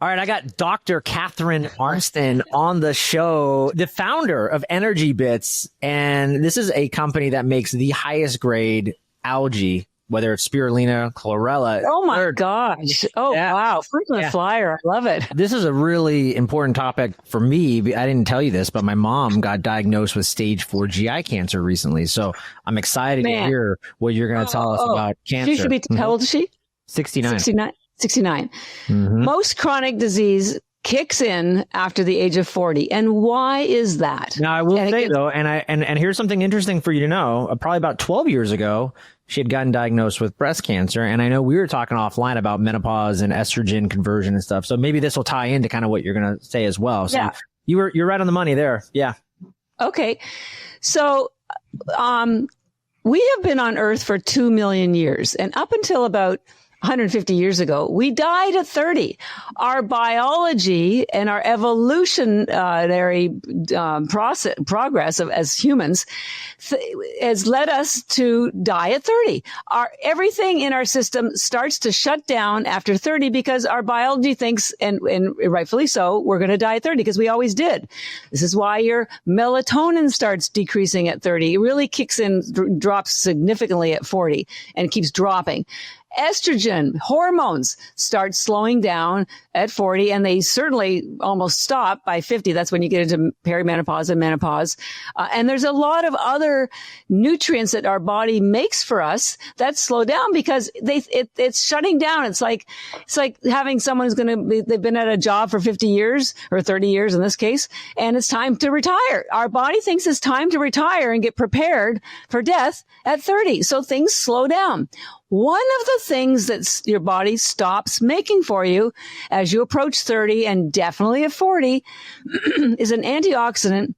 All right, I got Dr. Catharine Arnston on the show, the founder of Energy Bits. And this is a company that makes the highest grade algae, whether it's spirulina, chlorella. Oh my gosh. Oh, yeah. Wow. Frequent flyer. I love it. This is a really important topic for me. I didn't tell you this, but my mom got diagnosed with stage 4 GI cancer recently. So I'm excited to hear what you're going to tell us about cancer. She should be, how old is she? 69. 69. Most chronic disease kicks in after the age of 40. And why is that? Now, I will say, though, and here's something interesting for you to know. Probably about 12 years ago, she had gotten diagnosed with breast cancer. And I know we were talking offline about menopause and estrogen conversion and stuff. So maybe this will tie into kind of what you're going to say as well. So you're right on the money there. Yeah. Okay. So we have been on Earth for 2 million years. And up until about 150 years ago, we died at 30. Our biology and our evolutionary progress as humans has led us to die at 30. Everything in our system starts to shut down after 30 because our biology thinks, and rightfully so, we're going to die at 30 because we always did. This is why your melatonin starts decreasing at 30. It really kicks in, drops significantly at 40 and keeps dropping. Estrogen hormones start slowing down at 40, and they certainly almost stop by 50. That's when you get into perimenopause and menopause. And there's a lot of other nutrients that our body makes for us that slow down because it's shutting down. It's like having someone who's they've been at a job for 50 years or 30 years in this case, and it's time to retire. Our body thinks it's time to retire and get prepared for death at 30. So things slow down. One of the things that your body stops making for you as you approach 30 and definitely at 40 is an antioxidant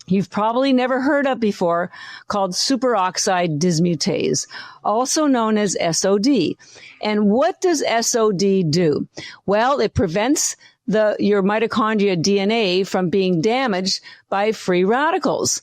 you've probably never heard of before called superoxide dismutase, also known as SOD. And what does SOD do? Well, it prevents your mitochondria DNA from being damaged by free radicals.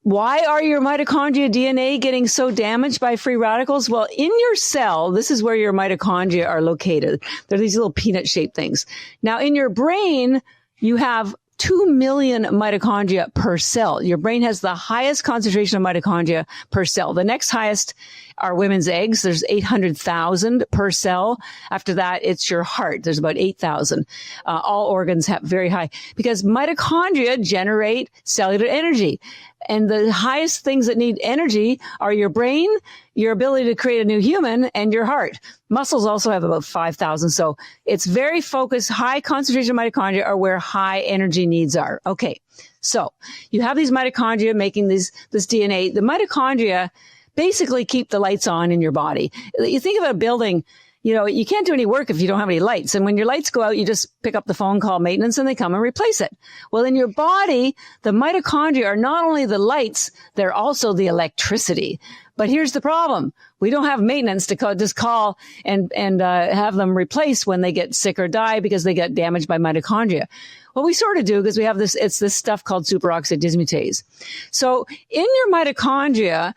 Why are your mitochondria DNA getting so damaged by free radicals? Well, in your cell, this is where your mitochondria are located. They're these little peanut-shaped things. Now, in your brain, you have 2 million mitochondria per cell. Your brain has the highest concentration of mitochondria per cell. The next highest are women's eggs. There's 800,000 per cell. After that, it's your heart. There's about 8,000. All organs have very high because mitochondria generate cellular energy. And the highest things that need energy are your brain, your ability to create a new human, and your heart. Muscles also have about 5,000. So it's very focused. High concentration of mitochondria are where high energy needs are. Okay. So you have these mitochondria making this DNA. The mitochondria basically keep the lights on in your body. You think of a building, you can't do any work if you don't have any lights. And when your lights go out, you just pick up the phone, call maintenance, and they come and replace it. Well, in your body, the mitochondria are not only the lights, they're also the electricity. But here's the problem. We don't have maintenance to just call and have them replaced when they get sick or die because they get damaged by mitochondria. Well, we sort of do because we have it's this stuff called superoxide dismutase. So in your mitochondria,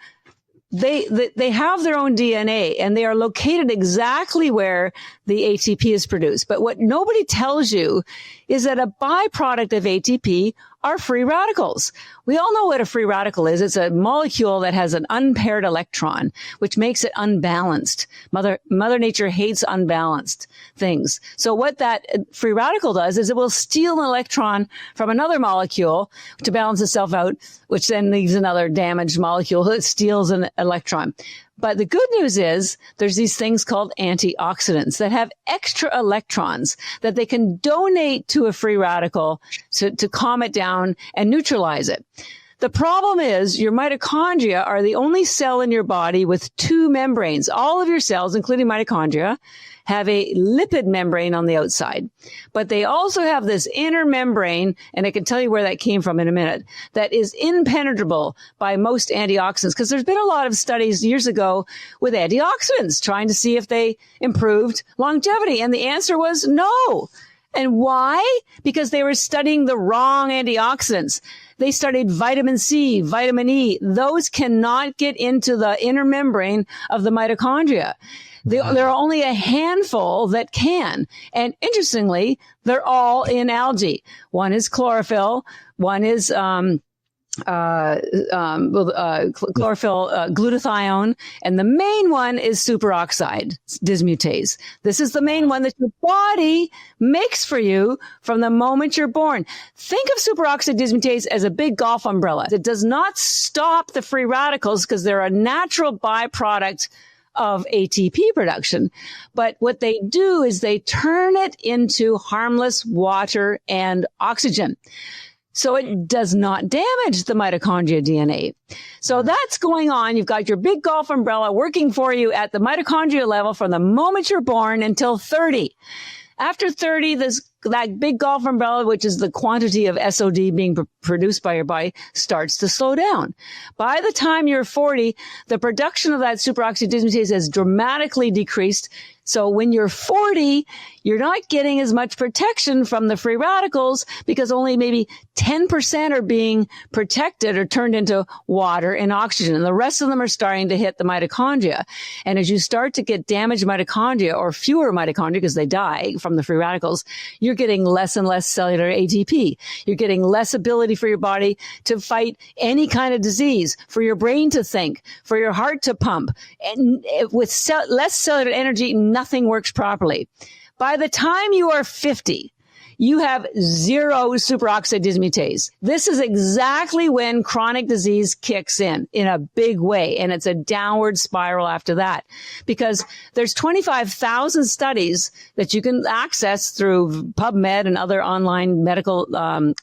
they have their own DNA and they are located exactly where the ATP is produced. But what nobody tells you is that a byproduct of ATP are free radicals. We all know what a free radical is. It's a molecule that has an unpaired electron, which makes it unbalanced. Mother Nature hates unbalanced things. So what that free radical does is it will steal an electron from another molecule to balance itself out, which then leaves another damaged molecule that steals an electron. But the good news is there's these things called antioxidants that have extra electrons that they can donate to a free radical to calm it down and neutralize it. The problem is your mitochondria are the only cell in your body with two membranes. All of your cells, including mitochondria, have a lipid membrane on the outside, but they also have this inner membrane, and I can tell you where that came from in a minute, that is impenetrable by most antioxidants, because there's been a lot of studies years ago with antioxidants trying to see if they improved longevity, and the answer was no. And why? Because they were studying the wrong antioxidants. They studied vitamin C, vitamin E. Those cannot get into the inner membrane of the mitochondria. There are only a handful that can. And interestingly, they're all in algae. One is chlorophyll. One is chlorophyll, glutathione, and the main one is superoxide dismutase. This is the main one that your body makes for you from the moment you're born. Think of superoxide dismutase as a big golf umbrella. It does not stop the free radicals because they're a natural byproduct of ATP production. But what they do is they turn it into harmless water and oxygen. So it does not damage the mitochondria DNA. So that's going on. You've got your big golf umbrella working for you at the mitochondria level from the moment you're born until 30. After 30, that big golf umbrella, which is the quantity of SOD being produced by your body, starts to slow down. By the time you're 40, the production of that superoxide dismutase has dramatically decreased. So when you're 40, you're not getting as much protection from the free radicals because only maybe 10% are being protected or turned into water and oxygen. And the rest of them are starting to hit the mitochondria. And as you start to get damaged mitochondria or fewer mitochondria because they die from the free radicals, you're getting less and less cellular ATP. You're getting less ability for your body to fight any kind of disease, for your brain to think, for your heart to pump. And with less cellular energy, nothing works properly. By the time you are 50, you have zero superoxide dismutase. This is exactly when chronic disease kicks in a big way. And it's a downward spiral after that because there's 25,000 studies that you can access through PubMed and other online medical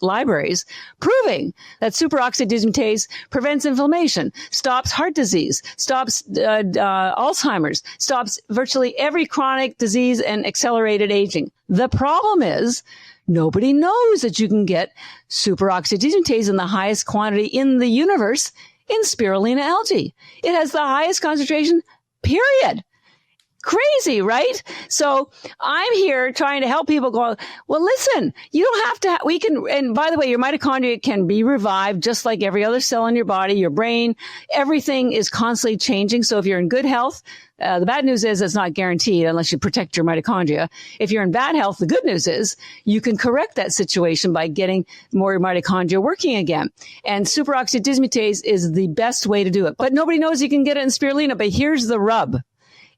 libraries proving that superoxide dismutase prevents inflammation, stops heart disease, stops Alzheimer's, stops virtually every chronic disease and accelerated aging. The problem is nobody knows that you can get superoxide dismutase in the highest quantity in the universe in spirulina algae. It has the highest concentration, period. Crazy, right? So I'm here trying to help people go, well, listen, you don't have to, we can, and by the way, your mitochondria can be revived just like every other cell in your body, your brain, everything is constantly changing. So if you're in good health, the bad news is it's not guaranteed unless you protect your mitochondria. If you're in bad health, the good news is you can correct that situation by getting more mitochondria working again. And superoxide dismutase is the best way to do it. But nobody knows you can get it in spirulina. But here's the rub.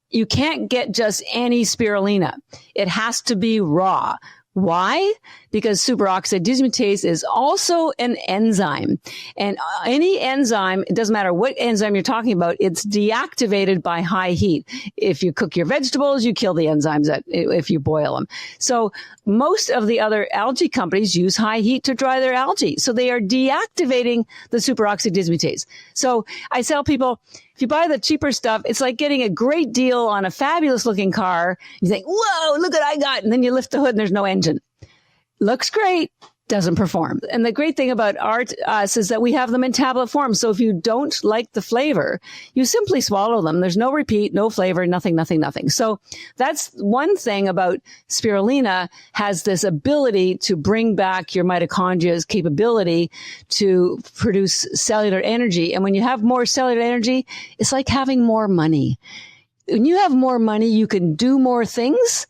You can't get just any spirulina. It has to be raw. Why? Because superoxide dismutase is also an enzyme. And any enzyme, it doesn't matter what enzyme you're talking about, it's deactivated by high heat. If you cook your vegetables, you kill the enzymes if you boil them. So most of the other algae companies use high heat to dry their algae. So they are deactivating the superoxide dismutase. So I tell people, if you buy the cheaper stuff, it's like getting a great deal on a fabulous looking car. You think, whoa, look what I got. And then you lift the hood and there's no engine. Looks great, doesn't perform. And the great thing about us is that we have them in tablet form. So if you don't like the flavor, you simply swallow them. There's no repeat, no flavor, nothing. So that's one thing about spirulina, has this ability to bring back your mitochondria's capability to produce cellular energy. And when you have more cellular energy, it's like having more money. When you have more money, you can do more things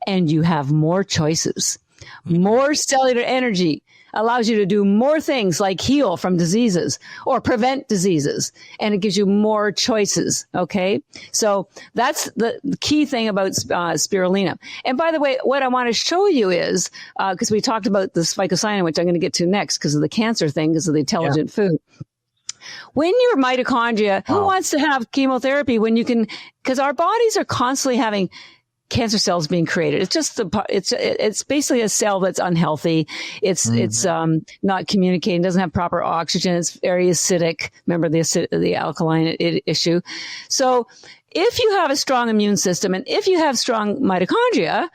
and you have more choices. More cellular energy allows you to do more things like heal from diseases or prevent diseases. And it gives you more choices. Okay. So that's the key thing about spirulina. And by the way, what I want to show you is, because we talked about the phycocyanin, which I'm going to get to next because of the cancer thing, because of the intelligent food. When your mitochondria, who wants to have chemotherapy when you can, because our bodies are constantly having cancer cells being created. It's just it's basically a cell that's unhealthy. It's not communicating, doesn't have proper oxygen. It's very acidic. Remember the alkaline issue. So if you have a strong immune system and if you have strong mitochondria,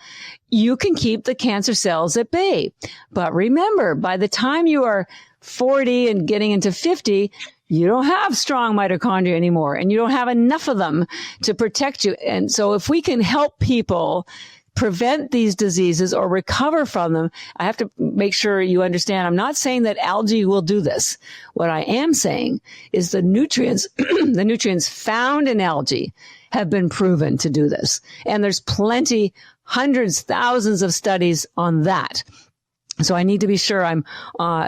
you can keep the cancer cells at bay. But remember, by the time you are 40 and getting into 50, you don't have strong mitochondria anymore, and you don't have enough of them to protect you. And so if we can help people prevent these diseases or recover from them, I have to make sure you understand, I'm not saying that algae will do this. What I am saying is the nutrients, the nutrients found in algae have been proven to do this. And there's plenty, hundreds, thousands of studies on that. So I need to be sure I'm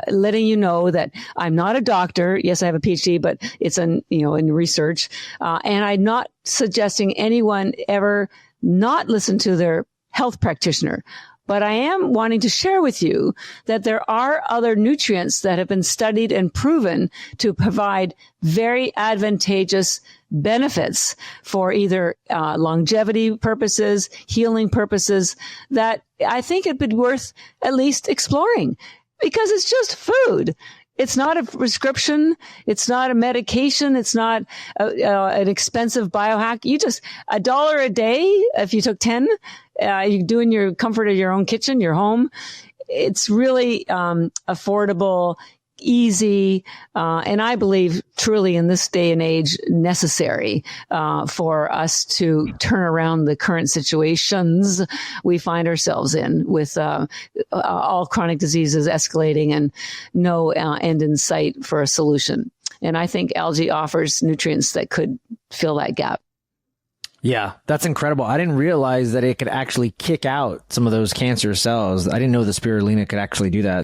letting you know that I'm not a doctor. Yes, I have a PhD, but it's in research. And I'm not suggesting anyone ever not listen to their health practitioner. But I am wanting to share with you that there are other nutrients that have been studied and proven to provide very advantageous benefits for either longevity purposes, healing purposes, that I think it'd be worth at least exploring, because it's just food. It's not a prescription. It's not a medication. It's not an expensive biohack. You just $1 a day. If you took 10, you do in your comfort of your own kitchen, your home. It's really affordable, easy, and I believe truly in this day and age necessary for us to turn around the current situations we find ourselves in, with all chronic diseases escalating and no end in sight for a solution. And I think algae offers nutrients that could fill that gap. Yeah, that's incredible. I didn't realize that it could actually kick out some of those cancer cells. I didn't know the spirulina could actually do that.